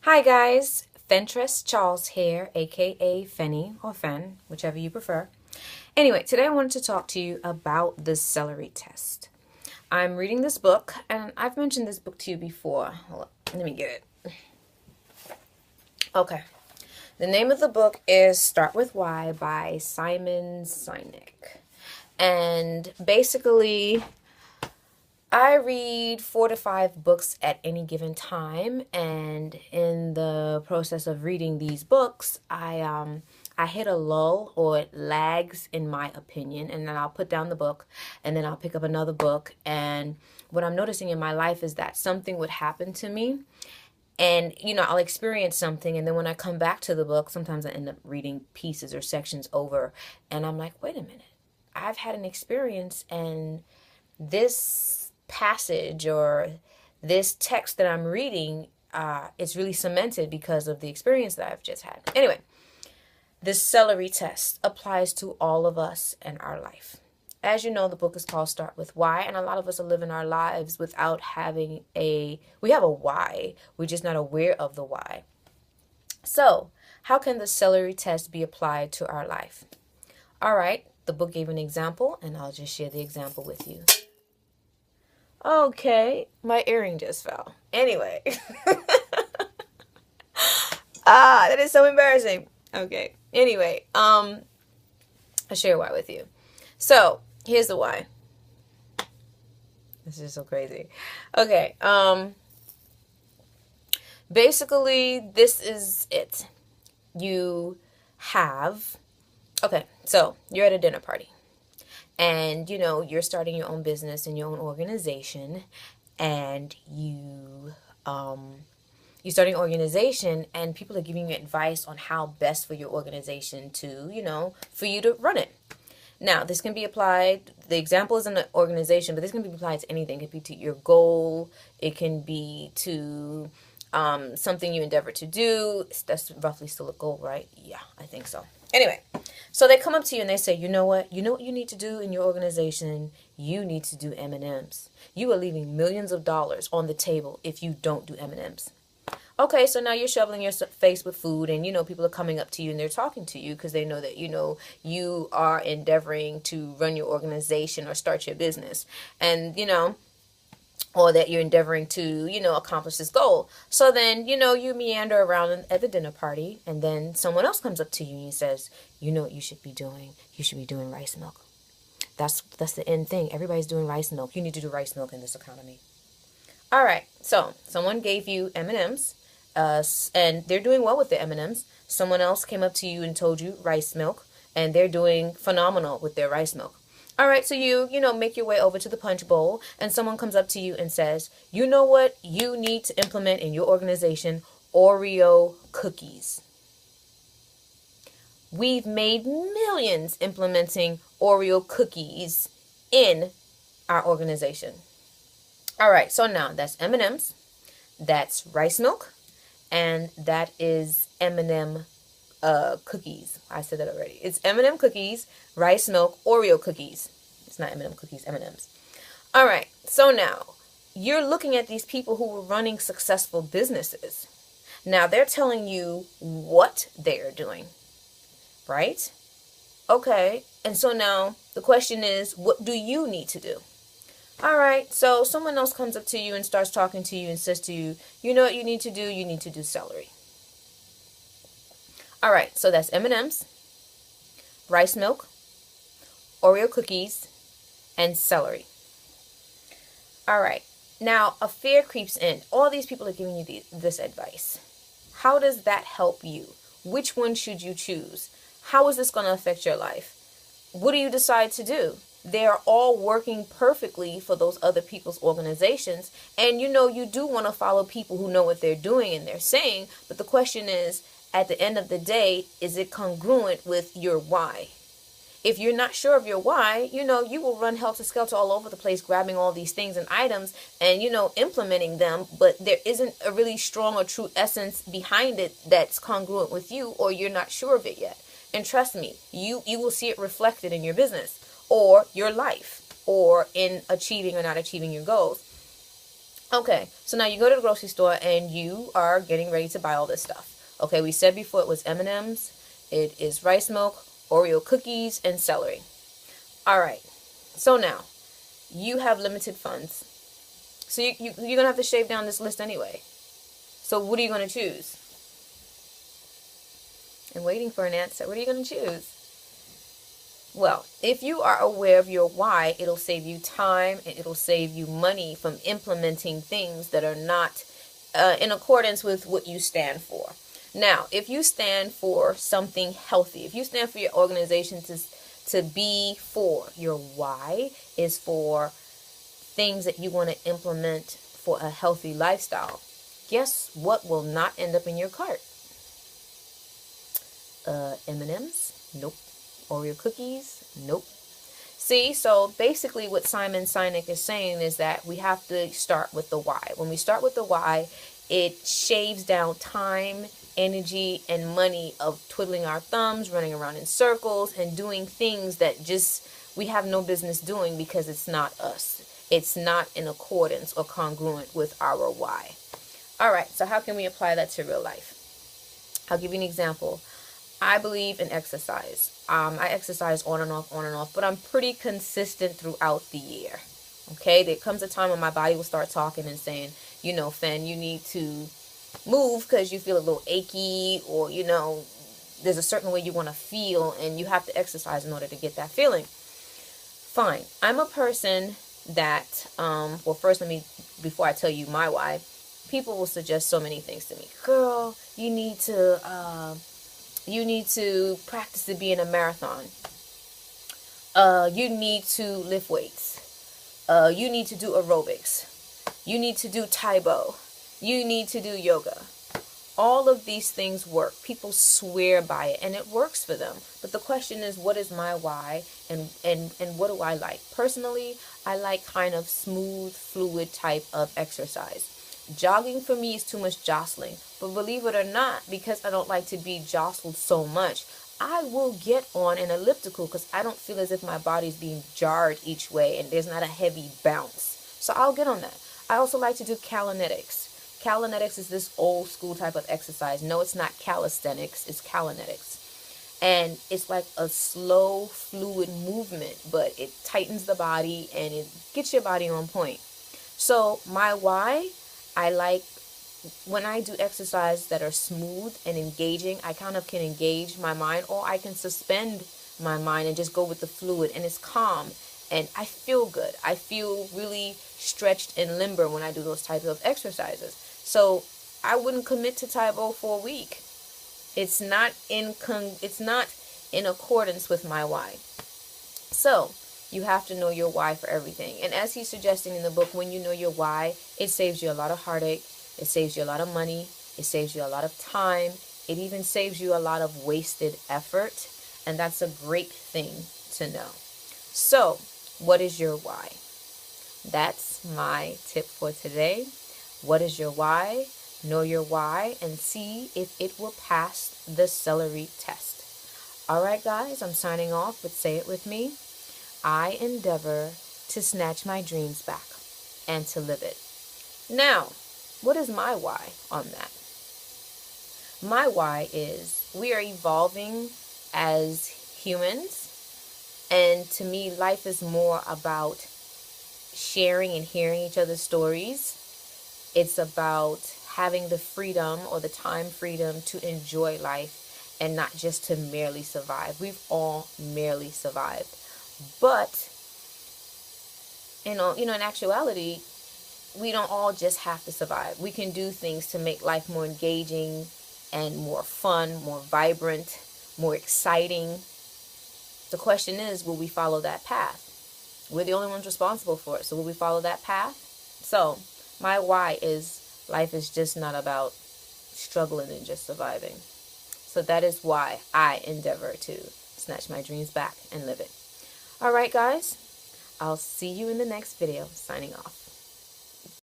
Hi guys, Fentress Charles here, aka Fenny or Fen, whichever you prefer. Anyway, today I wanted to talk to you about the celery test. I'm reading this book, and I've mentioned this book to you before. Hold up, let me get it. Okay. The name of the book is Start With Why by Simon Sinek. And basically, I read 4 to 5 books at any given time, and in the process of reading these books, I hit a lull or it lags in my opinion, and then I'll put down the book, and then I'll pick up another book. And what I'm noticing in my life is that something would happen to me, and I'll experience something, and then when I come back to the book, sometimes I end up reading pieces or sections over, and I'm like, wait a minute, I've had an experience, and this passage or this text that I'm reading, it's really cemented because of the experience that I've just had. Anyway, this celery test applies to all of us in our life. As you know, the book is called Start With Why, and a lot of us are living our lives without we have a why, we're just not aware of the why. So, how can the celery test be applied to our life? All right, the book gave an example, and I'll just share the example with you. Okay, my earring just fell. Anyway. That is so embarrassing. Okay. Anyway, I'll share why with you. So, here's the why. This is so crazy. Okay, basically, this is it. So you're at a dinner party. And you're starting your own business and your own organization, and you're starting an organization, and people are giving you advice on how best for your organization to, for you to run it. Now, this can be applied, the example is in an organization, but this can be applied to anything. It can be to your goal, it can be to something you endeavor to do. That's roughly still a goal, right? Yeah, I think so. Anyway, so they come up to you and they say, you know what you need to do in your organization? You need to do M&Ms. You are leaving millions of dollars on the table if you don't do M&Ms. Okay, so now you're shoveling your face with food, and people are coming up to you and they're talking to you because they know that you are endeavoring to run your organization or start your business, and or that you're endeavoring to, accomplish this goal. So then, you meander around at the dinner party, and then someone else comes up to you and says, you know what you should be doing? You should be doing rice milk. That's the end thing. Everybody's doing rice milk. You need to do rice milk in this economy. All right. So someone gave you M&Ms, and they're doing well with the M&Ms. Someone else came up to you and told you rice milk, and they're doing phenomenal with their rice milk. All right, so you make your way over to the punch bowl, and someone comes up to you and says, you know what you need to implement in your organization? Oreo cookies. We've made millions implementing Oreo cookies in our organization. All right, so now that's M&Ms, that's rice milk, and that is M&M cookies. I said that already. It's M&M cookies, rice milk, Oreo cookies. It's not M&M cookies, M&Ms. All right. So now you're looking at these people who were running successful businesses. Now they're telling you what they're doing, right? Okay. And so now the question is, what do you need to do? All right. So someone else comes up to you and starts talking to you and says to you, you know what you need to do? You need to do celery. All right, so that's M&Ms, rice milk, Oreo cookies, and celery. All right, now a fear creeps in. All these people are giving you this advice. How does that help you? Which one should you choose? How is this going to affect your life? What do you decide to do? They are all working perfectly for those other people's organizations, and you do want to follow people who know what they're doing and they're saying, but the question is, at the end of the day, is it congruent with your why? If you're not sure of your why, you will run helter-skelter all over the place, grabbing all these things and items and, implementing them, but there isn't a really strong or true essence behind it that's congruent with you, or you're not sure of it yet. And trust me, you will see it reflected in your business or your life or in achieving or not achieving your goals. Okay, so now you go to the grocery store and you are getting ready to buy all this stuff. Okay, we said before it was M&Ms, it is rice milk, Oreo cookies, and celery. All right, so now you have limited funds. So you're going to have to shave down this list anyway. So what are you going to choose? I'm waiting for an answer. What are you going to choose? Well, if you are aware of your why, it'll save you time and it'll save you money from implementing things that are not in accordance with what you stand for. Now, if you stand for something healthy, if you stand for your organization to be for, your why is for things that you want to implement for a healthy lifestyle, guess what will not end up in your cart? M&Ms? Nope. Oreo cookies? Nope. See, so basically what Simon Sinek is saying is that we have to start with the why. When we start with the why, it shaves down time, energy, and money of twiddling our thumbs, running around in circles, and doing things that just we have no business doing because it's not us. It's not in accordance or congruent with our why. All right, so how can we apply that to real life? I'll give you an example. I believe in exercise. I exercise on and off, but I'm pretty consistent throughout the year. Okay, there comes a time when my body will start talking and saying, you know, Fen, you need to move because you feel a little achy, or, you know, there's a certain way you want to feel and you have to exercise in order to get that feeling. Fine. I'm a person that, well, first before I tell you my why, people will suggest so many things to me. Girl, you need to practice to be in a marathon. You need to lift weights. You need to do aerobics. You need to do Taibo. You need to do yoga. All of these things work. People swear by it and it works for them. But the question is, what is my why and what do I like? Personally, I like kind of smooth, fluid type of exercise. Jogging for me is too much jostling. But believe it or not, because I don't like to be jostled so much, I will get on an elliptical because I don't feel as if my body's being jarred each way and there's not a heavy bounce. So I'll get on that. I also like to do callanetics. Callanetics is this old school type of exercise. No, it's not calisthenics, it's callanetics. And it's like a slow, fluid movement, but it tightens the body and it gets your body on point. So my why, I like when I do exercises that are smooth and engaging, I kind of can engage my mind, or I can suspend my mind and just go with the fluid, and it's calm and I feel good. I feel really stretched and limber when I do those types of exercises. So I wouldn't commit to Taibo for a week. It's not in accordance with my why. So you have to know your why for everything. And as he's suggesting in the book, when you know your why, it saves you a lot of heartache. It saves you a lot of money. It saves you a lot of time. It even saves you a lot of wasted effort. And that's a great thing to know. So, what is your why? That's my tip for today. What is your why? Know your why and see if it will pass the celery test. All right, guys, I'm signing off, but say it with me. I endeavor to snatch my dreams back and to live it. Now, what is my why on that? My why is we are evolving as humans, and to me, life is more about sharing and hearing each other's stories. It's about having the freedom or the time freedom to enjoy life and not just to merely survive. We've all merely survived. But, in actuality, we don't all just have to survive. We can do things to make life more engaging and more fun, more vibrant, more exciting. The question is, will we follow that path? We're the only ones responsible for it. So will we follow that path? So my why is life is just not about struggling and just surviving. So that is why I endeavor to snatch my dreams back and live it. All right, guys. I'll see you in the next video. Signing off.